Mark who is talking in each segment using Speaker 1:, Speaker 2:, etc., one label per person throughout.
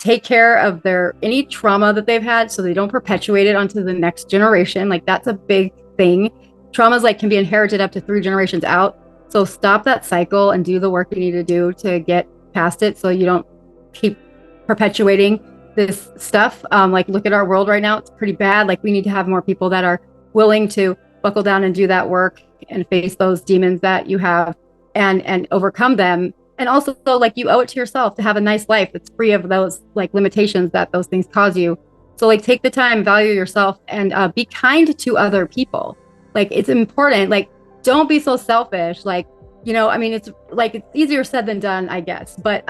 Speaker 1: take care of any trauma that they've had so they don't perpetuate it onto the next generation. Like that's a big thing. Traumas like can be inherited up to 3 generations out. So stop that cycle and do the work you need to do to get past it so you don't keep perpetuating this stuff. Like look at our world right now. It's pretty bad. Like we need to have more people that are willing to buckle down and do that work and face those demons that you have and overcome them. And also like you owe it to yourself to have a nice life that's free of those like limitations that those things cause you. So like take the time, value yourself, and be kind to other people. Like it's important. Like don't be so selfish. Like, you know, I mean, it's easier said than done, I guess. But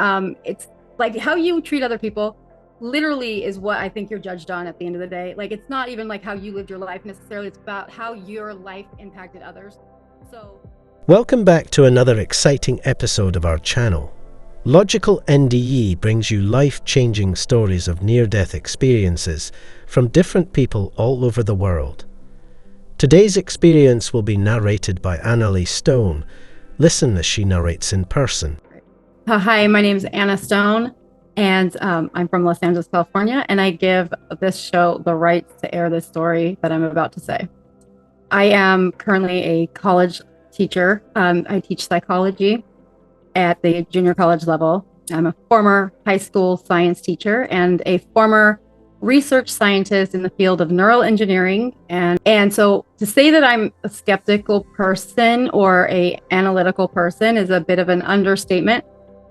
Speaker 1: it's like how you treat other people literally is what I think you're judged on at the end of the day. Like it's not even like how you lived your life necessarily. It's about how your life impacted others. So
Speaker 2: welcome back to another exciting episode of our channel. Logical-NDE brings you life-changing stories of near-death experiences from different people all over the world. Today's experience will be narrated by Annalee Stone. Listen as she narrates in person.
Speaker 1: Hi, my name is Anna Stone, and I'm from Los Angeles, California, and I give this show the rights to air this story that I'm about to say. I am currently a college teacher. I teach psychology at the junior college level. I'm a former high school science teacher and a former research scientist in the field of neural engineering. And so to say that I'm a skeptical person or a analytical person is a bit of an understatement.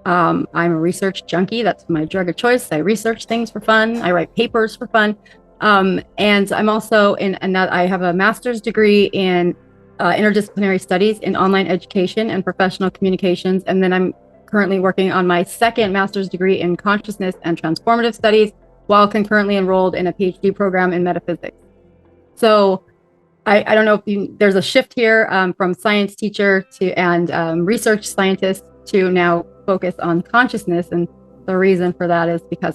Speaker 1: I'm a research junkie. That's my drug of choice. I research things for fun. I write papers for fun. And I'm also I have a master's degree in interdisciplinary studies in online education and professional communications. And then I'm currently working on my second master's degree in consciousness and transformative studies, while concurrently enrolled in a PhD program in metaphysics. So I don't know if there's a shift here from science teacher and research scientist to now focus on consciousness. And the reason for that is because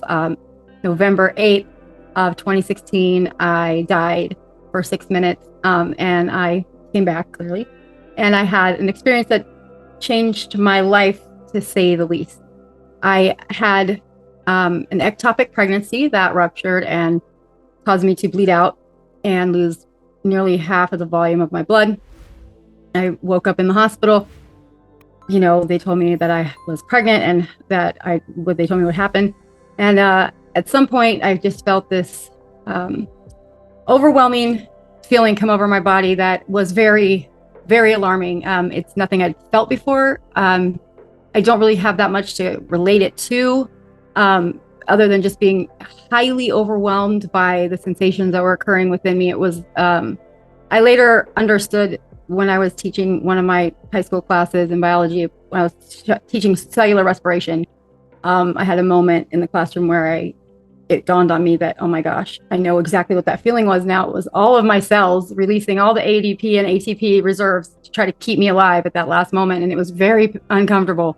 Speaker 1: November 8th of 2016, I died for 6 minutes and I came back clearly. And I had an experience that changed my life, to say the least. I had an ectopic pregnancy that ruptured and caused me to bleed out and lose nearly half of the volume of my blood. I woke up in the hospital. You know, they told me that I was pregnant and that they told me what happened. And at some point, I just felt this overwhelming feeling come over my body that was very, very alarming. It's nothing I'd felt before. I don't really have that much to relate it to. Other than just being highly overwhelmed by the sensations that were occurring within me. It was, I later understood when I was teaching one of my high school classes in biology, when I was teaching cellular respiration, I had a moment in the classroom where it dawned on me that, oh my gosh, I know exactly what that feeling was now. It was all of my cells releasing all the ADP and ATP reserves to try to keep me alive at that last moment. And it was very uncomfortable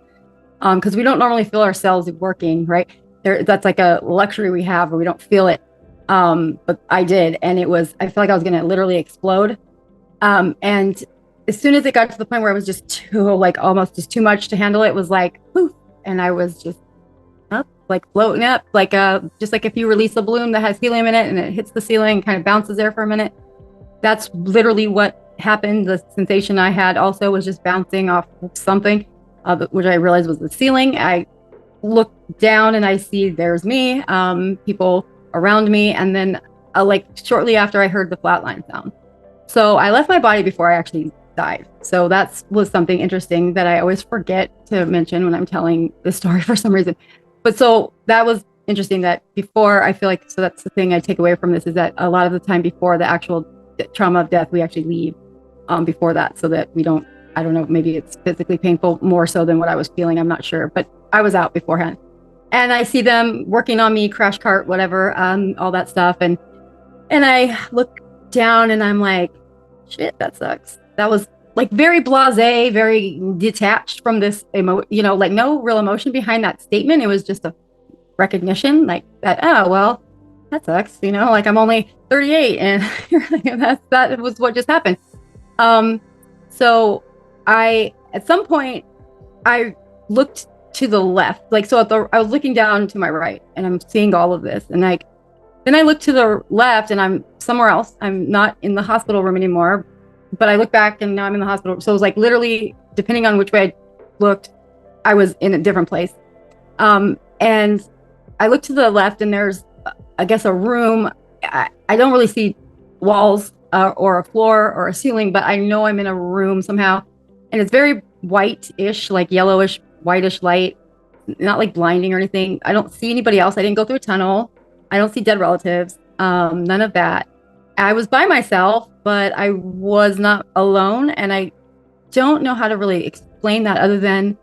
Speaker 1: because we don't normally feel our cells working, right? That's like a luxury we have where we don't feel it. But I did. And I felt like I was going to literally explode. And as soon as it got to the point where it was just almost just too much to handle, it was like, poof. And I was just up, like floating up, like just like if you release a balloon that has helium in it and it hits the ceiling, kind of bounces there for a minute. That's literally what happened. The sensation I had also was just bouncing off of something, which I realized was the ceiling. I look down and I see there's me, people around me, and then like shortly after I heard the flatline sound. So I left my body before I actually died. So that was something interesting that I always forget to mention when I'm telling this story for some reason. But so that was interesting that before, I feel like, so that's the thing I take away from this, is that a lot of the time before the actual trauma of death, we actually leave before that, so that we don't, I don't know, maybe it's physically painful more so than what I was feeling. I'm not sure, but I was out beforehand. And I see them working on me, crash cart, whatever, all that stuff. And I look down and I'm like, shit, that sucks. That was like very blasé, very detached from this, like no real emotion behind that statement. It was just a recognition like that. Oh, well, that sucks. Like I'm only 38 and that was what just happened. So at some point I looked to the left. Like, so I was looking down to my right and I'm seeing all of this. And like, then I look to the left and I'm somewhere else. I'm not in the hospital room anymore, but I look back and now I'm in the hospital. So it was like literally, depending on which way I looked, I was in a different place. And I look to the left and there's, I guess, a room. I don't really see walls or a floor or a ceiling, but I know I'm in a room somehow. And it's very white-ish, like yellowish, whitish light, not like blinding or anything. I don't see anybody else. I didn't go through a tunnel. I don't see dead relatives, none of that. I was by myself, but I was not alone. And I don't know how to really explain that other than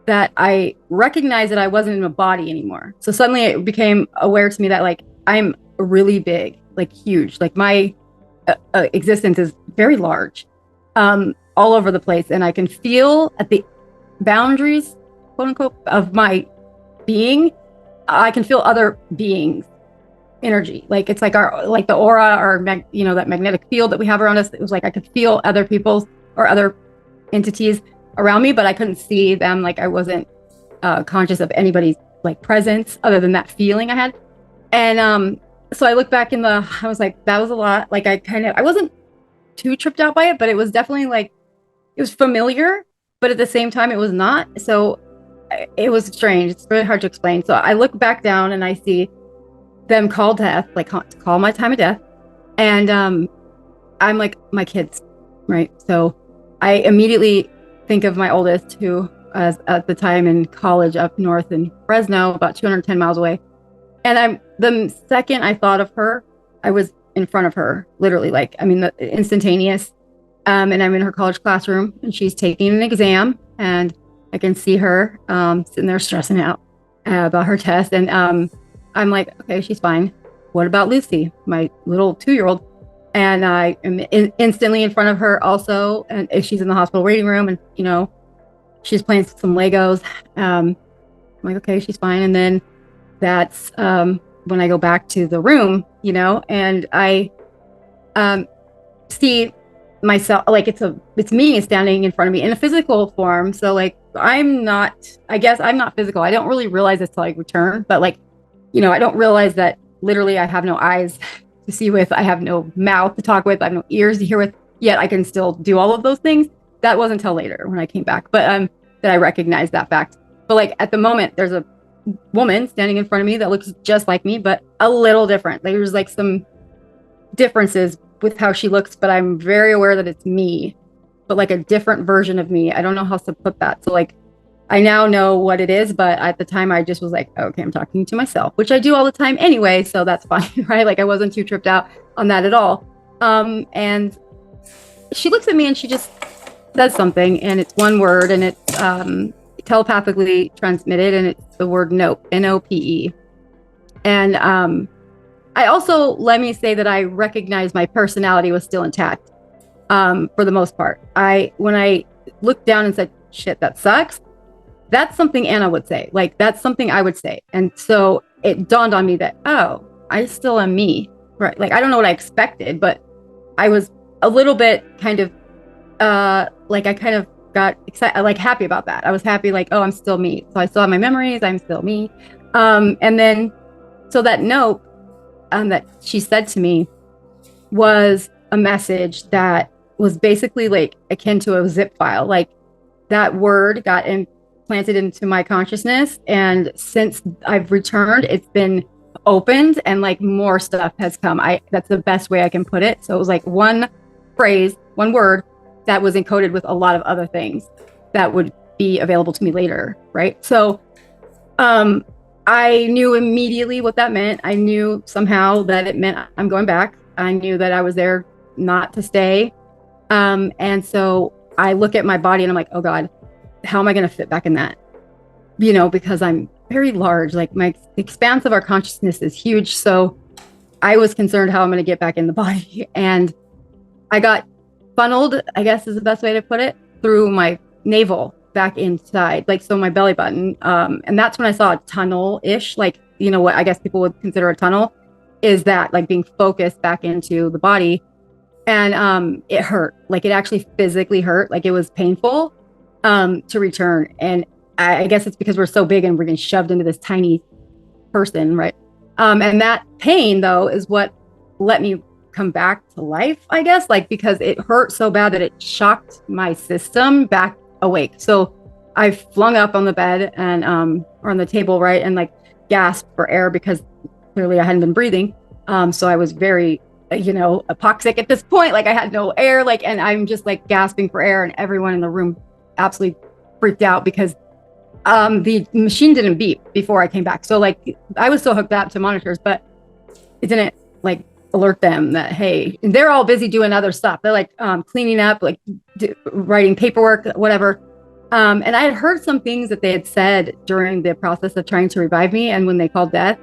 Speaker 1: that I recognized that I wasn't in a body anymore. So suddenly it became aware to me that like, I'm really big, like huge, like my existence is very large, all over the place. And I can feel at the boundaries, quote unquote, of my being, I can feel other beings energy. Like it's like the aura or that magnetic field that we have around us. It was like I could feel other people's or other entities around me, but I couldn't see them. Like I wasn't conscious of anybody's like presence other than that feeling I had. And so I look back I was like, that was a lot. Like I wasn't too tripped out by it, but it was definitely like, it was familiar, but at the same time it was not. So it was strange. It's really hard to explain. So I look back down and I see them call death, like call my time of death. And I'm like, my kids, right? So I immediately think of my oldest, who was at the time in college up north in Fresno, about 210 miles away. And the second I thought of her, I was in front of her, literally, like, I mean, instantaneous. And I'm in her college classroom and she's taking an exam and I can see her sitting there stressing out about her test. And I'm like, okay, she's fine. What about Lucy, my little 2-year-old? And I am instantly in front of her also. And she's in the hospital waiting room and, she's playing some Legos. I'm like, okay, she's fine. And then that's when I go back to the room, and I see myself, like it's me standing in front of me in a physical form. So like, I'm not physical. I don't really realize this till I return, but like, I don't realize that literally I have no eyes to see with, I have no mouth to talk with, I have no ears to hear with, yet I can still do all of those things. That wasn't until later when I came back, but that I recognized that fact. But like at the moment, there's a woman standing in front of me that looks just like me, but a little different. Like, there's like some differences with how she looks, but I'm very aware that it's me, but like a different version of me. I don't know how to put that. So like, I now know what it is, but at the time I just was like, okay, I'm talking to myself, which I do all the time anyway. So that's fine, right? Like I wasn't too tripped out on that at all. And she looks at me and she just says something, and it's one word, and it's telepathically transmitted, and it's the word nope, N-O-P-E. And I also, let me say that I recognize my personality was still intact for the most part. When I looked down and said, shit, that sucks, that's something Anna would say. Like, that's something I would say. And so it dawned on me that, oh, I still am me, right? Like, I don't know what I expected, but I was a little bit kind of, like, I kind of got excited, like happy about that. I was happy, like, oh, I'm still me. So I still have my memories. I'm still me. And then, so that note that she said to me was a message that was basically like akin to a zip file. Like, that word got implanted into my consciousness. And since I've returned, it's been opened and like more stuff has come. That's the best way I can put it. So it was like one phrase, one word that was encoded with a lot of other things that would be available to me later. Right. So, I knew immediately what that meant. I knew somehow that it meant I'm going back. I knew that I was there not to stay. And so I look at my body and I'm like, oh God, how am I going to fit back in that? Because I'm very large, like my expanse of our consciousness is huge. So I was concerned how I'm going to get back in the body. And I got funneled, I guess is the best way to put it, through my navel back inside, like, so my belly button. And that's when I saw a tunnel-ish, like, what I guess people would consider a tunnel, is that like being focused back into the body. And it hurt, like it actually physically hurt, like it was painful to return. And I guess it's because we're so big and we're getting shoved into this tiny person, right? And that pain, though, is what let me come back to life, I guess, like, because it hurt so bad that it shocked my system back awake. So I flung up on the bed and or on the table, right, and like gasped for air because clearly I hadn't been breathing. So I was very, hypoxic at this point. Like I had no air, like, and I'm just like gasping for air, and everyone in the room absolutely freaked out because the machine didn't beep before I came back. So like I was still hooked up to monitors, but it didn't like alert them that, hey, and they're all busy doing other stuff. They're like cleaning up, like writing paperwork, whatever. And I had heard some things that they had said during the process of trying to revive me. And when they called death,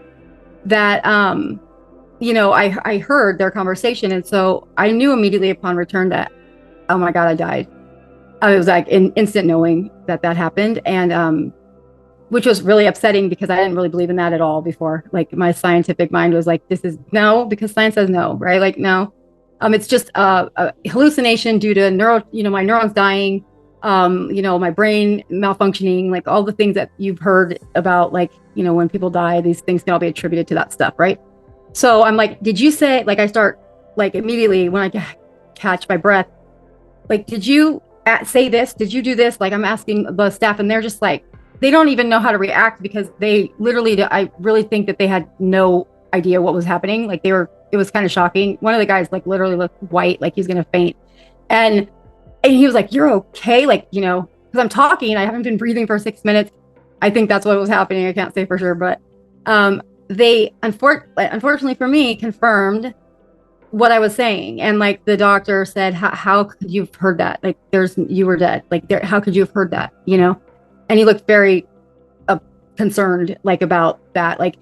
Speaker 1: that, I heard their conversation. And so I knew immediately upon return that, oh my God, I died. I was like in instant knowing that happened. And, which was really upsetting because I didn't really believe in that at all before. Like my scientific mind was like, this is no, because science says no, right? Like, no, it's just a hallucination due to my neurons dying, my brain malfunctioning, like all the things that you've heard about, like, when people die, these things can all be attributed to that stuff, right? So I'm like, did you say, like, I start like immediately when I catch my breath, like, did you say this? Did you do this? Like, I'm asking the staff and they're just like, they don't even know how to react because they literally, I really think that they had no idea what was happening. Like it was kind of shocking. One of the guys like literally looked white, like he's going to faint. And he was like, you're okay. Like, because I'm talking, I haven't been breathing for 6 minutes. I think that's what was happening. I can't say for sure, but they unfortunately for me confirmed what I was saying. And like the doctor said, how could you have heard that? Like you were dead. Like how could you have heard that? And he looked very concerned, like about that. Like,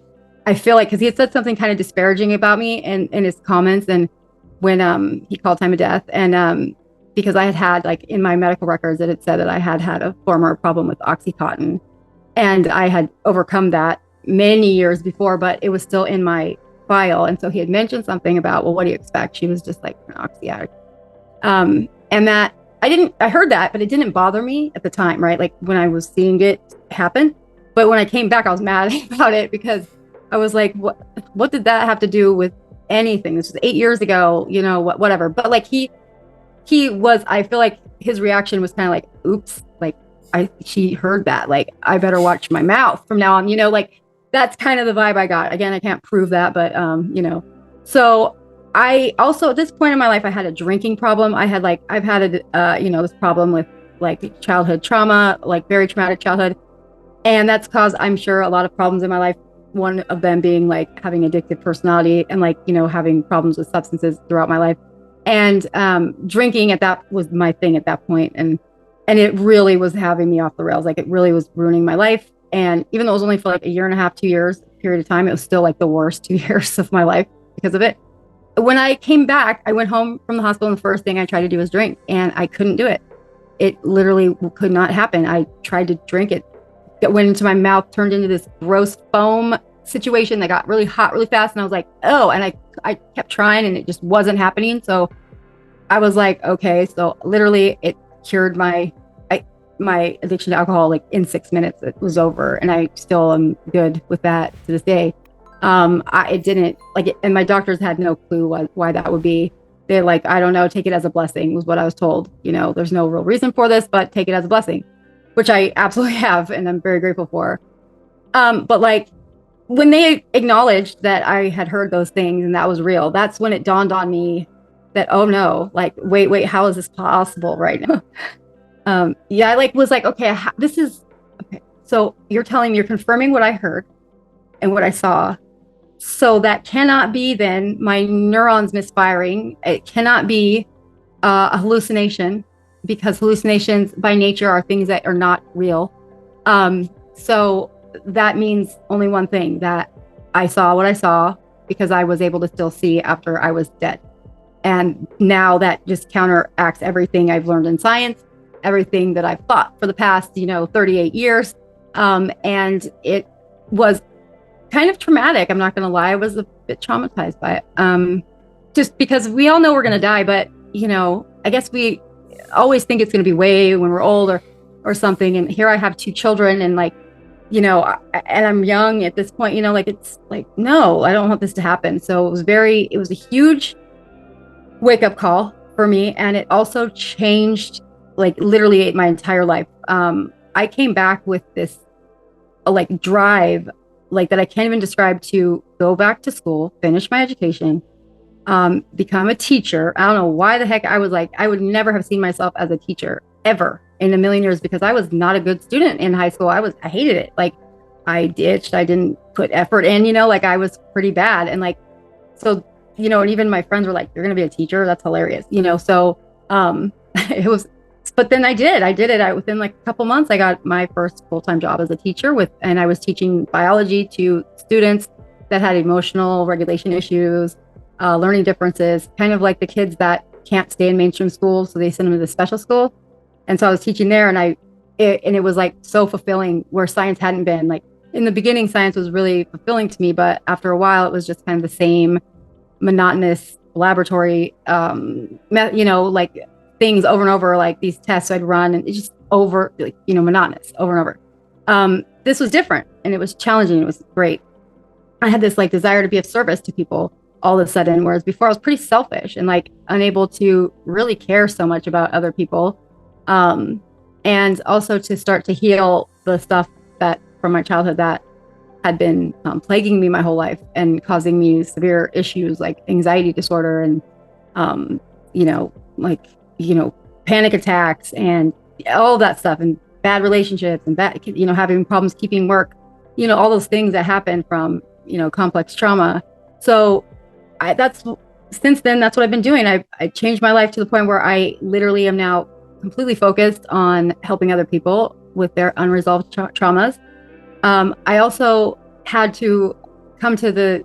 Speaker 1: I feel like, cause he had said something kind of disparaging about me in his comments. And when he called time of death, and because I had like in my medical records, it had said that I had a former problem with Oxycontin, and I had overcome that many years before, but it was still in my file. And so he had mentioned something about, well, what do you expect? She was just like an oxy addict. And that I heard that, but it didn't bother me at the time, right? Like when I was seeing it happen. But when I came back, I was mad about it because I was like, what did that have to do with anything? This was 8 years ago, whatever. But like he was, I feel like his reaction was kind of like, oops, like she heard that, like, I better watch my mouth from now on, like that's kind of the vibe I got. Again, I can't prove that, but, so I also, at this point in my life, I had a drinking problem. I've had this problem with like childhood trauma, like very traumatic childhood. And that's caused, I'm sure, a lot of problems in my life. One of them being like having addictive personality and like, having problems with substances throughout my life. And drinking was my thing at that point. And it really was having me off the rails. Like it really was ruining my life. And even though it was only for like a year and a half, 2 years period of time, it was still like the worst 2 years of my life because of it. When I came back, I went home from the hospital and the first thing I tried to do was drink, and I couldn't do it. It literally could not happen. I tried to drink it. It went into my mouth, turned into this gross foam situation that got really hot really fast. And I was like, oh, and I kept trying and it just wasn't happening. So I was like, okay. So literally it cured my addiction to alcohol. Like in 6 minutes, it was over. And I still am good with that to this day. It didn't like it, and my doctors had no clue why that would be. They're like, I don't know, take it as a blessing was what I was told. There's no real reason for this, but take it as a blessing, which I absolutely have. And I'm very grateful for. But like when they acknowledged that I had heard those things and that was real, that's when it dawned on me that, oh no, like, wait, how is this possible right now? I like was like, okay, this is okay. So you're confirming what I heard and what I saw. So that cannot be then my neurons misfiring. It cannot be a hallucination, because hallucinations by nature are things that are not real. So that means only one thing, that I saw what I saw because I was able to still see after I was dead. And now that just counteracts everything I've learned in science, everything that I've thought for the past, 38 years. And it was kind of traumatic. I'm not going to lie. I was a bit traumatized by it. Just because we all know we're going to die, but, I guess we always think it's going to be way when we're older. or something. And here I have 2 children, and like, and I'm young at this point, like, it's like, no, I don't want this to happen. So it was a huge wake up call for me. And it also changed, like, literally my entire life. I came back with this like drive, like, that I can't even describe, to go back to school, finish my education, become a teacher. I don't know why the heck I was like, I would never have seen myself as a teacher ever in a million years, because I was not a good student in high school. I hated it. Like, I ditched, I didn't put effort in, like, I was pretty bad. And like, so, and even my friends were like, you're going to be a teacher? That's hilarious. So, it was, but then I did it. Within like a couple months, I got my first full-time job as a teacher and I was teaching biology to students that had emotional regulation issues, learning differences, kind of like the kids that can't stay in mainstream schools, so they send them to the special school. And so I was teaching there, and it was like so fulfilling, where science hadn't been. Like, in the beginning, science was really fulfilling to me, but after a while, it was just kind of the same monotonous laboratory, like things over and over, like these tests I'd run, and it's just monotonous over and over. This was different, and it was challenging. It was great. I had this like desire to be of service to people all of a sudden, whereas before I was pretty selfish and like unable to really care so much about other people. And also to start to heal the stuff that from my childhood that had been plaguing me my whole life and causing me severe issues like anxiety disorder and, panic attacks and all that stuff, and bad relationships, and bad, having problems keeping work, all those things that happen from, complex trauma. So since then, that's what I've been doing. I changed my life to the point where I literally am now completely focused on helping other people with their unresolved traumas. I also had to come to the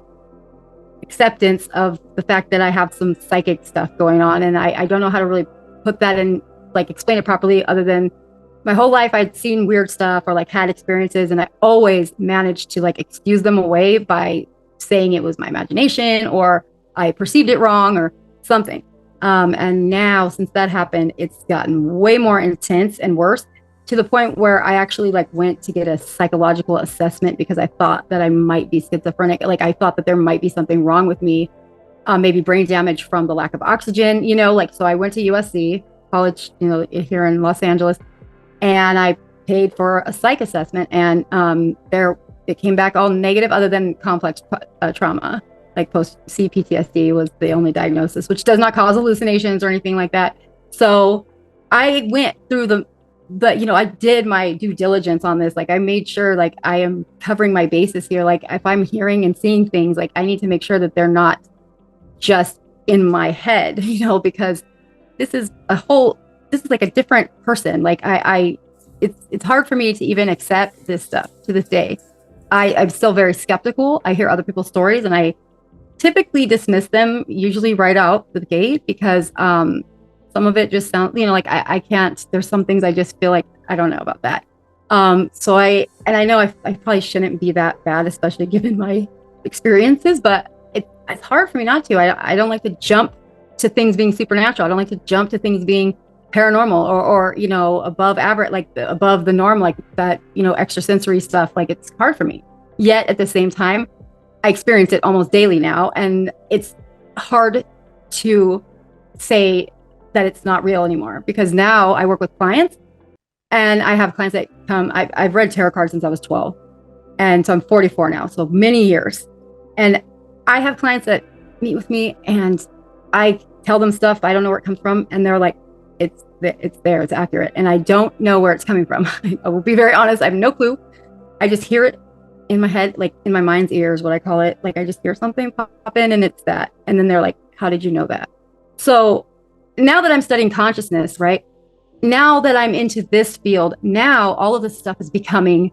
Speaker 1: acceptance of the fact that I have some psychic stuff going on, and I don't know how to really put that in, like, explain it properly, other than my whole life I'd seen weird stuff or like had experiences, and I always managed to like excuse them away by saying it was my imagination or I perceived it wrong or something. And now, since that happened, it's gotten way more intense and worse, to the point where I actually like went to get a psychological assessment because I thought that I might be schizophrenic. Like, I thought that there might be something wrong with me, maybe brain damage from the lack of oxygen, so I went to USC college, here in Los Angeles, and I paid for a psych assessment, and it came back all negative, other than complex trauma. Like post CPTSD was the only diagnosis, which does not cause hallucinations or anything like that. So I went through I did my due diligence on this. Like, I made sure, like, I am covering my bases here. Like, if I'm hearing and seeing things, like, I need to make sure that they're not just in my head, because this is like a different person. Like, it's hard for me to even accept this stuff to this day. I'm still very skeptical. I hear other people's stories, and I typically dismiss them, usually right out the gate, because some of it just sounds, like, I can't, there's some things I just feel like I don't know about that. So I know I probably shouldn't be that bad, especially given my experiences, but it's hard for me not to. I don't like to jump to things being supernatural. I don't like to jump to things being paranormal or above average, like above the norm, like that, extrasensory stuff. Like, it's hard for me. Yet at the same time, I experience it almost daily now, and it's hard to say that it's not real anymore, because now I work with clients, and I have clients that come. I've read tarot cards since I was 12, and so I'm 44 now, so many years. And I have clients that meet with me, and I tell them stuff, I don't know where it comes from, and they're like, it's there, it's accurate, and I don't know where it's coming from. I will be very honest, I have no clue. I just hear it in my head, like in my mind's ears, what I call it. Like, I just hear something pop in, and it's that. And then they're like, how did you know that? So now that I'm studying consciousness, right? Now that I'm into this field, now all of this stuff is becoming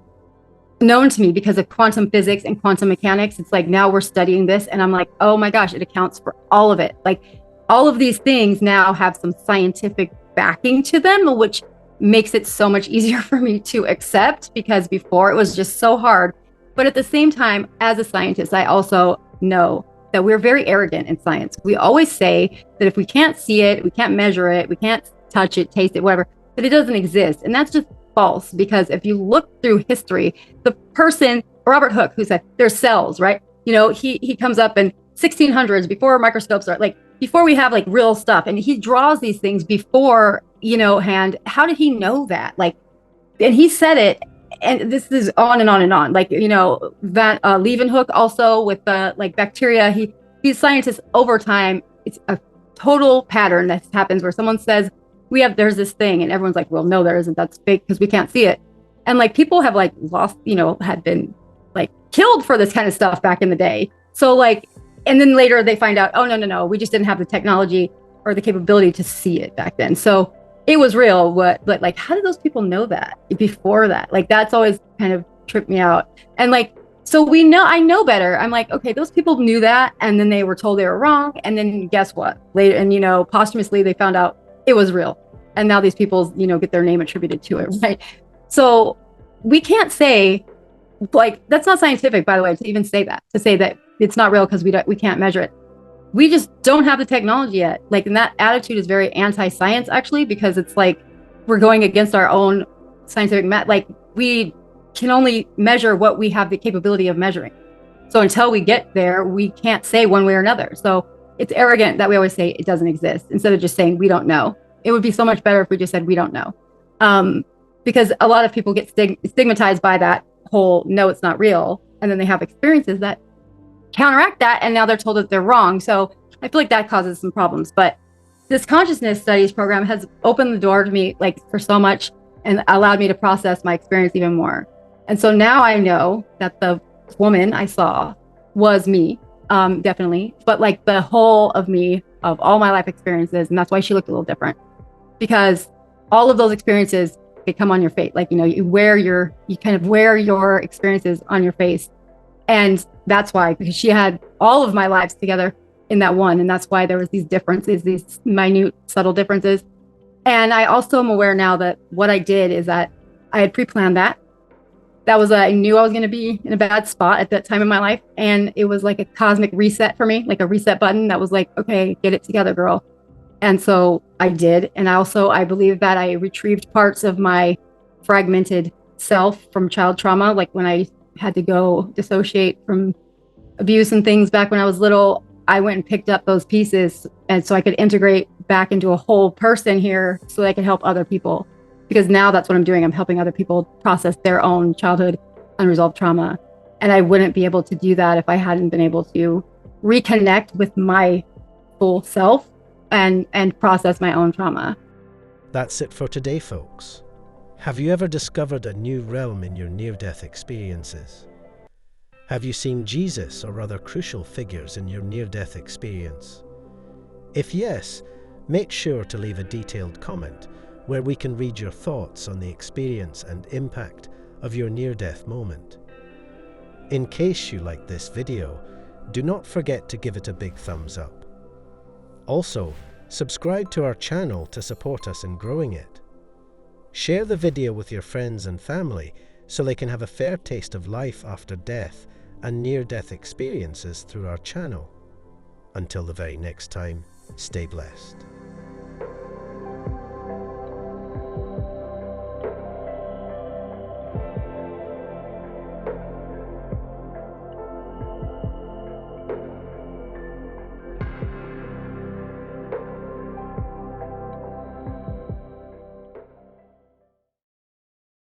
Speaker 1: known to me because of quantum physics and quantum mechanics. It's like, now we're studying this, and I'm like, oh my gosh, it accounts for all of it. Like, all of these things now have some scientific backing to them, which makes it so much easier for me to accept, because before it was just so hard. But at the same time, as a scientist, I also know that we're very arrogant in science. We always say that if we can't see it, we can't measure it, we can't touch it, taste it, whatever, that it doesn't exist. And that's just false, because if you look through history, the person, Robert Hooke, who said there's cells, right? He comes up in 1600s, before microscopes are like, before we have like real stuff, and he draws these things before, hand. How did he know that? Like, and he said it, and this is on and on and on. Like, that Leeuwenhoek also with the like bacteria. These scientists over time, it's a total pattern that happens where someone says there's this thing, and everyone's like, well, no, there isn't. That's fake because we can't see it. And like people have like lost, had been like killed for this kind of stuff back in the day. So like, and then later they find out, oh, no, we just didn't have the technology or the capability to see it back then. So it was real. But like, how did those people know that before that? Like, that's always kind of tripped me out. And like, so I know better. I'm like, okay, those people knew that. And then they were told they were wrong. And then guess what? Later, and posthumously, they found out it was real. And now these people, get their name attributed to it, right? So we can't say, like, that's not scientific, by the way, to even say that, it's not real because we can't measure it. We just don't have the technology yet. Like, and that attitude is very anti-science, actually, because it's like we're going against our own scientific like we can only measure what we have the capability of measuring. So until we get there, we can't say one way or another. So it's arrogant that we always say it doesn't exist instead of just saying we don't know. It would be so much better if we just said we don't know. Because a lot of people get stigmatized by that whole, no, it's not real. And then they have experiences that counteract that, and now they're told that they're wrong. So I feel like that causes some problems. But this consciousness studies program has opened the door to me, like, for so much, and allowed me to process my experience even more. And so now I know that the woman I saw was me, definitely, but like the whole of me, of all my life experiences. And that's why she looked a little different, because all of those experiences, they come on your face. Like, you kind of wear your experiences on your face. And that's why, because she had all of my lives together in that one. And that's why there was these differences, these minute, subtle differences. And I also am aware now that what I did is that I had pre-planned that. That was, I knew I was going to be in a bad spot at that time in my life. And it was like a cosmic reset for me, like a reset button that was like, okay, get it together, girl. And so I did. And I believe that I retrieved parts of my fragmented self from child trauma. Like when I had to go dissociate from abuse and things back when I was little, I went and picked up those pieces. And so I could integrate back into a whole person here so that I could help other people. Because now that's what I'm doing. I'm helping other people process their own childhood unresolved trauma. And I wouldn't be able to do that if I hadn't been able to reconnect with my full self and process my own trauma.
Speaker 2: That's it for today, folks. Have you ever discovered a new realm in your near-death experiences? Have you seen Jesus or other crucial figures in your near-death experience? If yes, make sure to leave a detailed comment where we can read your thoughts on the experience and impact of your near-death moment. In case you like this video, do not forget to give it a big thumbs up. Also, subscribe to our channel to support us in growing it. Share the video with your friends and family so they can have a fair taste of life after death and near-death experiences through our channel. Until the very next time, stay blessed.